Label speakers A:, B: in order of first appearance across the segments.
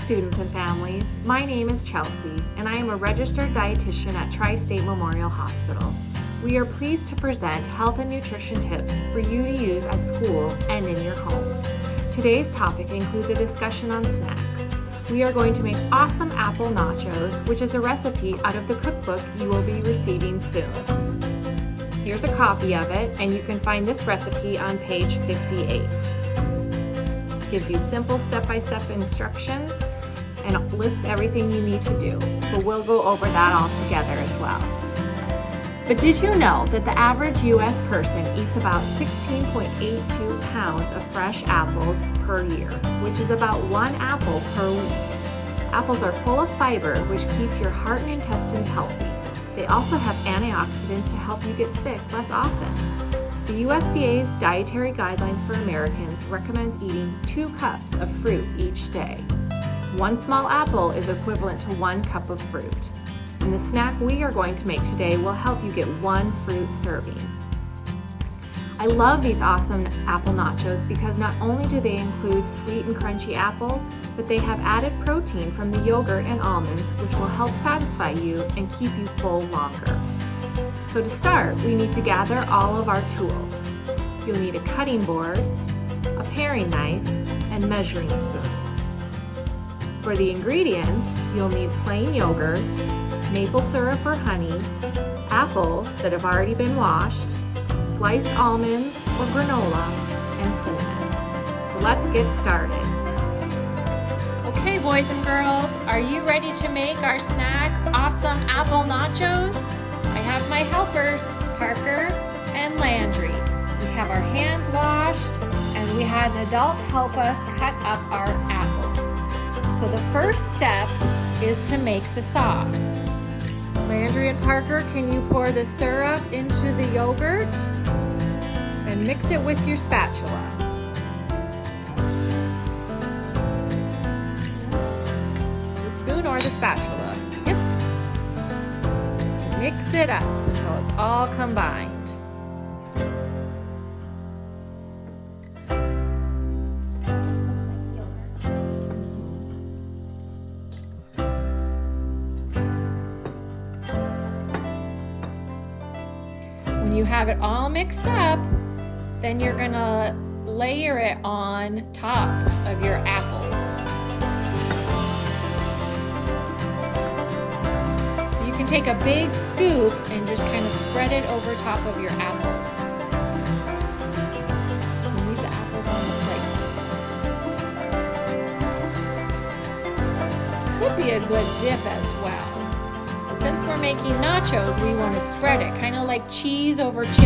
A: students and families. My name is Chelsea, and I am a registered dietitian at Tri-State Memorial Hospital. We are pleased to present health and nutrition tips for you to use at school and in your home. Today's topic includes a discussion on snacks. We are going to make awesome apple nachos, which is a recipe out of the cookbook you will be receiving soon. Here's a copy of it, and you can find this recipe on page 58. Gives you simple step-by-step instructions and lists everything you need to do, but we'll go over that all together as well. But did you know that the average U.S. person eats about 16.82 pounds of fresh apples per year, which is about 1 apple per week? Apples are full of fiber, which keeps your heart and intestines healthy. They also have antioxidants to help you get sick less often. The USDA's Dietary Guidelines for Americans recommends eating 2 cups of fruit each day. 1 small apple is equivalent to 1 cup of fruit. And the snack we are going to make today will help you get 1 fruit serving. I love these awesome apple nachos because not only do they include sweet and crunchy apples, but they have added protein from the yogurt and almonds, which will help satisfy you and keep you full longer. So to start, we need to gather all of our tools. You'll need a cutting board, a paring knife, and measuring spoons. For the ingredients, you'll need plain yogurt, maple syrup or honey, apples that have already been washed, sliced almonds or granola, and cinnamon. So let's get started.
B: Okay, boys and girls, are you ready to make our snack, awesome apple nachos? I have my helpers, Parker and Landry. We have our hands washed, and we had an adult help us cut up our apples. So the first step is to make the sauce. Landry and Parker, can you pour the syrup into the yogurt and mix it with your spatula? The spoon or the spatula? Yep. Mix it up until it's all combined. When you have it all mixed up, then you're gonna layer it on top of your apples. So you can take a big scoop and just kind of spread it over top of your apples. And leave the apples on the plate. Could be a good dip as well. Since we're making nachos, we want to spread it, kind of like cheese over chips.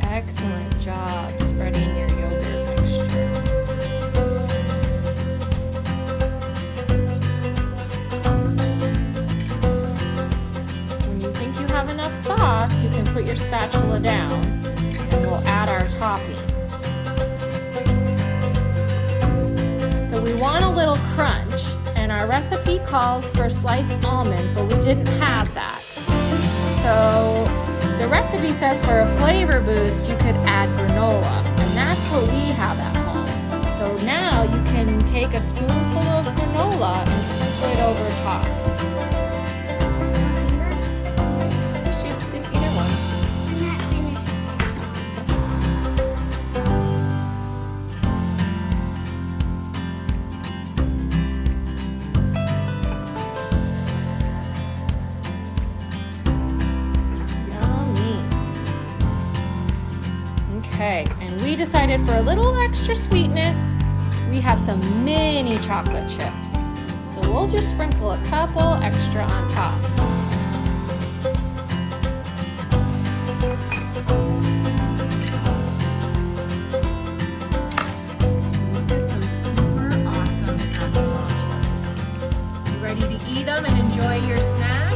B: Excellent job spreading your yogurt mixture. Sauce, you can put your spatula down and we'll add our toppings. So we want a little crunch, and our recipe calls for sliced almond, but we didn't have that. So the recipe says for a flavor boost you could add granola, and that's what we have at home. So now you can take a spoonful of granola and sprinkle it over top. Okay, and we decided for a little extra sweetness, we have some mini chocolate chips. So we'll just sprinkle a couple extra on top. Super awesome apple nachos. You ready to eat them and enjoy your snack?